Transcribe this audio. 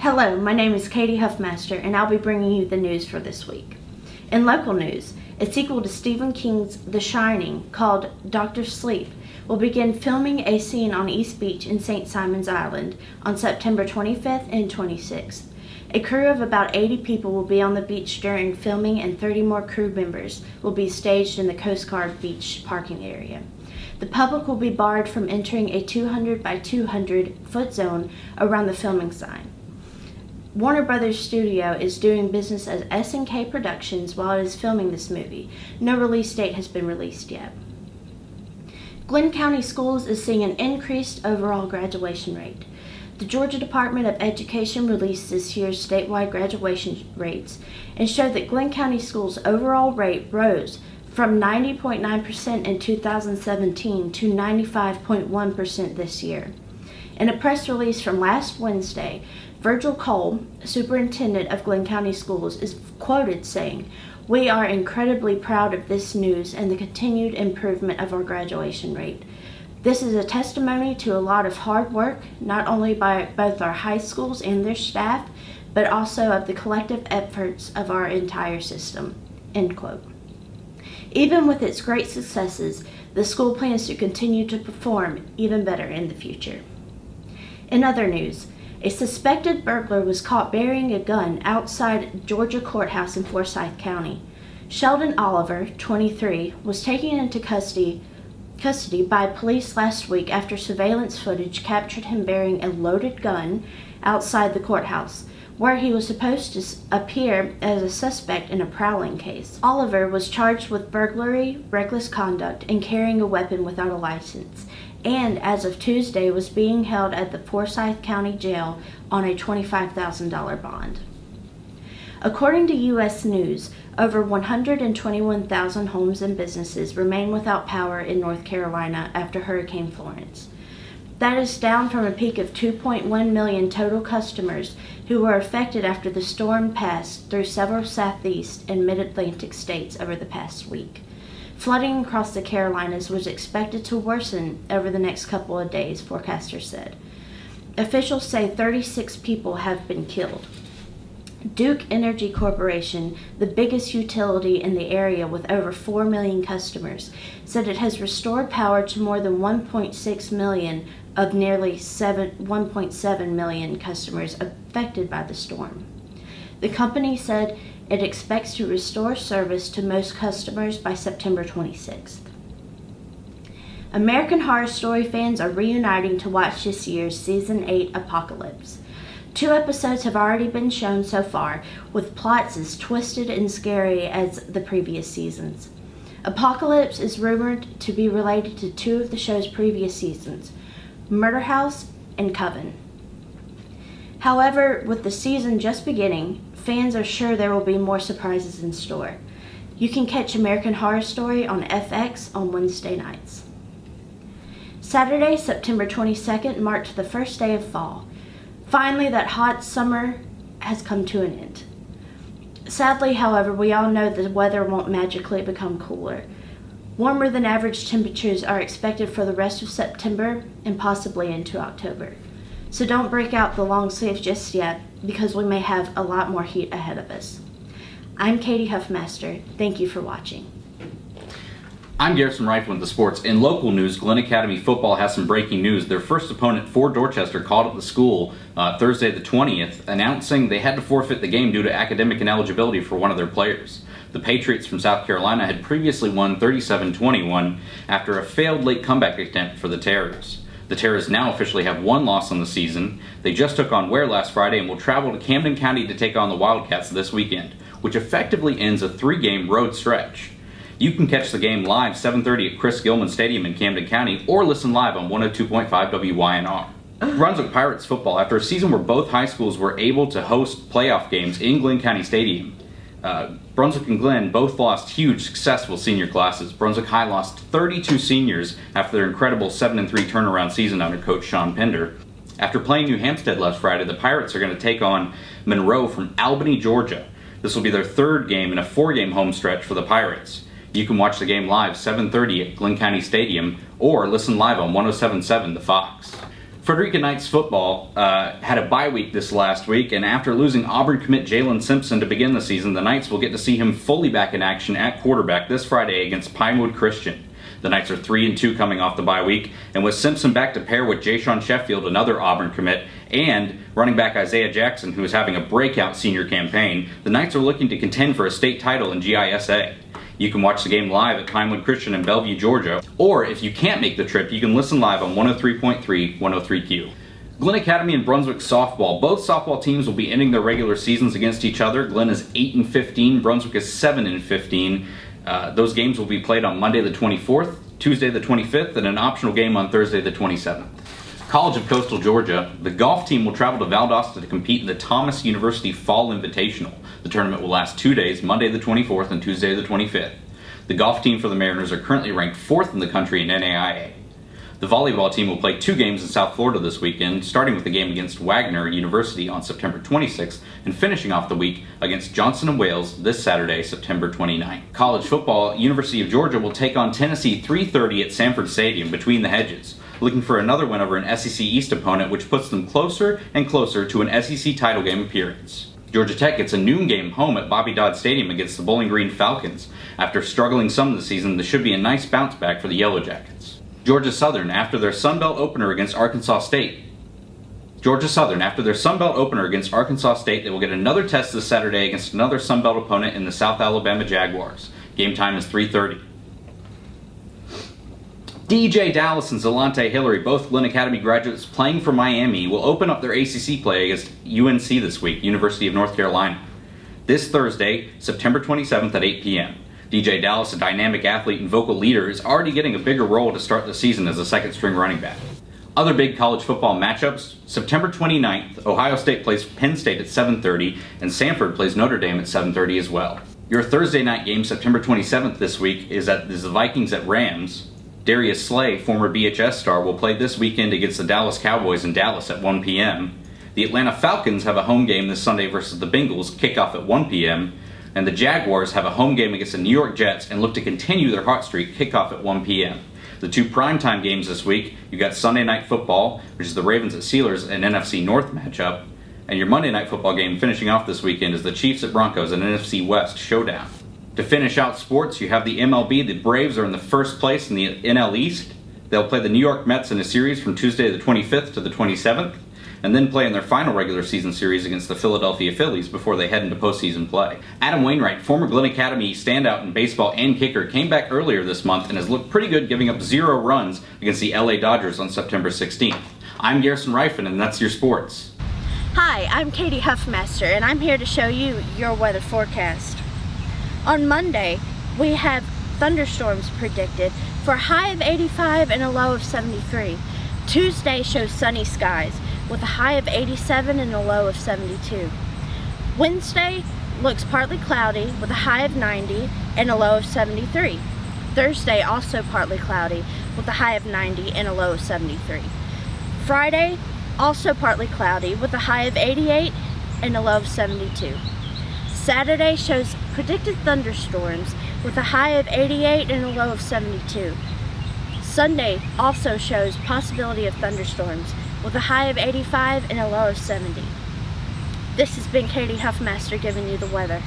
Hello, my name is Katie Huffmaster, and I'll be bringing you the news for this week. In local news, a sequel to Stephen King's The Shining, called Dr. Sleep, will begin filming a scene on East Beach in St. Simon's Island on September 25th and 26th. A crew of about 80 people will be on the beach during filming, and 30 more crew members will be staged in the Coast Guard beach parking area. The public will be barred from entering a 200 by 200 foot zone around the filming sign. Warner Brothers Studio is doing business as S&K Productions while it is filming this movie. No release date has been released yet. Glenn County Schools is seeing an increased overall graduation rate. The Georgia Department of Education released this year's statewide graduation rates and showed that Glenn County Schools' overall rate rose from 90.9% in 2017 to 95.1% this year. In a press release from last Wednesday, Virgil Cole, superintendent of Glenn County Schools, is quoted saying, "We are incredibly proud of this news and the continued improvement of our graduation rate. This is a testimony to a lot of hard work, not only by both our high schools and their staff, but also of the collective efforts of our entire system." End quote. Even with its great successes, the school plans to continue to perform even better in the future. In other news, a suspected burglar was caught burying a gun outside Georgia Courthouse in Forsyth County. Sheldon Oliver, 23, was taken into custody by police last week after surveillance footage captured him burying a loaded gun outside the courthouse, where he was supposed to appear as a suspect in a prowling case. Oliver was charged with burglary, reckless conduct, and carrying a weapon without a license, and as of Tuesday was being held at the Forsyth County Jail on a $25,000 bond. According to U.S. News, over 121,000 homes and businesses remain without power in North Carolina after Hurricane Florence. That is down from a peak of 2.1 million total customers who were affected after the storm passed through several southeast and mid-Atlantic states over the past week. Flooding across the Carolinas was expected to worsen over the next couple of days, forecasters said. Officials say 36 people have been killed. Duke Energy Corporation, the biggest utility in the area with over 4 million customers, said it has restored power to more than 1.6 million of nearly 1.7 million customers affected by the storm. The company said it expects to restore service to most customers by September 26th. American Horror Story fans are reuniting to watch this year's Season 8 Apocalypse. 2 episodes have already been shown so far, with plots as twisted and scary as the previous seasons. Apocalypse is rumored to be related to 2 of the show's previous seasons, Murder House and Coven. However, with the season just beginning, fans are sure there will be more surprises in store. You can catch American Horror Story on FX on Wednesday nights. Saturday, September 22nd, marked the first day of fall. Finally, that hot summer has come to an end. Sadly, however, we all know the weather won't magically become cooler. Warmer than average temperatures are expected for the rest of September and possibly into October. So don't break out the long sleeves just yet, because we may have a lot more heat ahead of us. I'm Katie Huffmaster. Thank you for watching. I'm Garrison Rifle with the sports. In local news, Glenn Academy football has some breaking news. Their first opponent, Fort Dorchester, called up the school Thursday the 20th, announcing they had to forfeit the game due to academic ineligibility for one of their players. The Patriots from South Carolina had previously won 37-21 after a failed late comeback attempt for the Terrors. The Terrors now officially have 1 loss on the season. They just took on Ware last Friday and will travel to Camden County to take on the Wildcats this weekend, which effectively ends a 3-game road stretch. You can catch the game live 7:30 at Chris Gilman Stadium in Camden County, or listen live on 102.5 WYNR. Brunswick Pirates football, after a season where both high schools were able to host playoff games in Glenn County Stadium, Brunswick and Glenn both lost huge, successful senior classes. Brunswick High lost 32 seniors after their incredible 7-3 turnaround season under Coach Sean Pender. After playing New Hampstead last Friday, the Pirates are going to take on Monroe from Albany, Georgia. This will be their 3rd game in a 4-game home stretch for the Pirates. You can watch the game live 7:30 at Glenn County Stadium, or listen live on 107.7 The Fox. Frederica Knights football had a bye week this last week, and after losing Auburn commit Jalen Simpson to begin the season, the Knights will get to see him fully back in action at quarterback this Friday against Pinewood Christian. The Knights are 3-2 coming off the bye week, and with Simpson back to pair with Ja'Shawn Sheffield, another Auburn commit, and running back Isaiah Jackson, who is having a breakout senior campaign, the Knights are looking to contend for a state title in GISA. You can watch the game live at Pinewood Christian in Bellevue, Georgia, or if you can't make the trip, you can listen live on 103.3 103Q. Glenn Academy and Brunswick softball. Both softball teams will be ending their regular seasons against each other. Glenn is 8-15, Brunswick is 7-15. Those games will be played on Monday the 24th, Tuesday the 25th, and an optional game on Thursday the 27th. College of Coastal Georgia, the golf team will travel to Valdosta to compete in the Thomas University Fall Invitational. The tournament will last 2 days, Monday the 24th and Tuesday the 25th. The golf team for the Mariners are currently ranked 4th in the country in NAIA. The volleyball team will play 2 games in South Florida this weekend, starting with the game against Wagner University on September 26th and finishing off the week against Johnson & Wales this Saturday, September 29th. College football, University of Georgia will take on Tennessee 3:30 at Sanford Stadium between the hedges, looking for another win over an SEC East opponent, which puts them closer and closer to an SEC title game appearance. Georgia Tech gets a noon game home at Bobby Dodd Stadium against the Bowling Green Falcons. After struggling some of the season, this should be a nice bounce back for the Yellow Jackets. Georgia Southern, after their Sun Belt opener against Arkansas State, they will get another test this Saturday against another Sun Belt opponent in the South Alabama Jaguars. Game time is 3:30. DJ Dallas and Zalante Hillary, both Glenn Academy graduates playing for Miami, will open up their ACC play against UNC this week, University of North Carolina. This Thursday, September 27th at 8 p.m. DJ Dallas, a dynamic athlete and vocal leader, is already getting a bigger role to start the season as a second-string running back. Other big college football matchups, September 29th, Ohio State plays Penn State at 7:30, and Samford plays Notre Dame at 7:30 as well. Your Thursday night game, September 27th this week, is the Vikings at Rams. Darius Slay, former BHS star, will play this weekend against the Dallas Cowboys in Dallas at 1 p.m. The Atlanta Falcons have a home game this Sunday versus the Bengals, kickoff at 1 p.m., and the Jaguars have a home game against the New York Jets and look to continue their hot streak, kickoff at 1 p.m. The 2 primetime games this week, you got Sunday Night Football, which is the Ravens at Steelers, an NFC North matchup, and your Monday Night Football game finishing off this weekend is the Chiefs at Broncos, an NFC West showdown. To finish out sports, you have the MLB. The Braves are in the first place in the NL East. They'll play the New York Mets in a series from Tuesday the 25th to the 27th, and then play in their final regular season series against the Philadelphia Phillies before they head into postseason play. Adam Wainwright, former Glenn Academy standout in baseball and kicker, came back earlier this month and has looked pretty good, giving up 0 runs against the LA Dodgers on September 16th. I'm Garrison Reifin, and that's your sports. Hi, I'm Katie Huffmaster, and I'm here to show you your weather forecast. On Monday, we have thunderstorms predicted for a high of 85 and a low of 73. Tuesday shows sunny skies with a high of 87 and a low of 72. Wednesday looks partly cloudy with a high of 90 and a low of 73. Thursday also partly cloudy with a high of 90 and a low of 73. Friday also partly cloudy with a high of 88 and a low of 72. Saturday shows predicted thunderstorms with a high of 88 and a low of 72. Sunday also shows possibility of thunderstorms with a high of 85 and a low of 70. This has been Katie Huffmaster giving you the weather.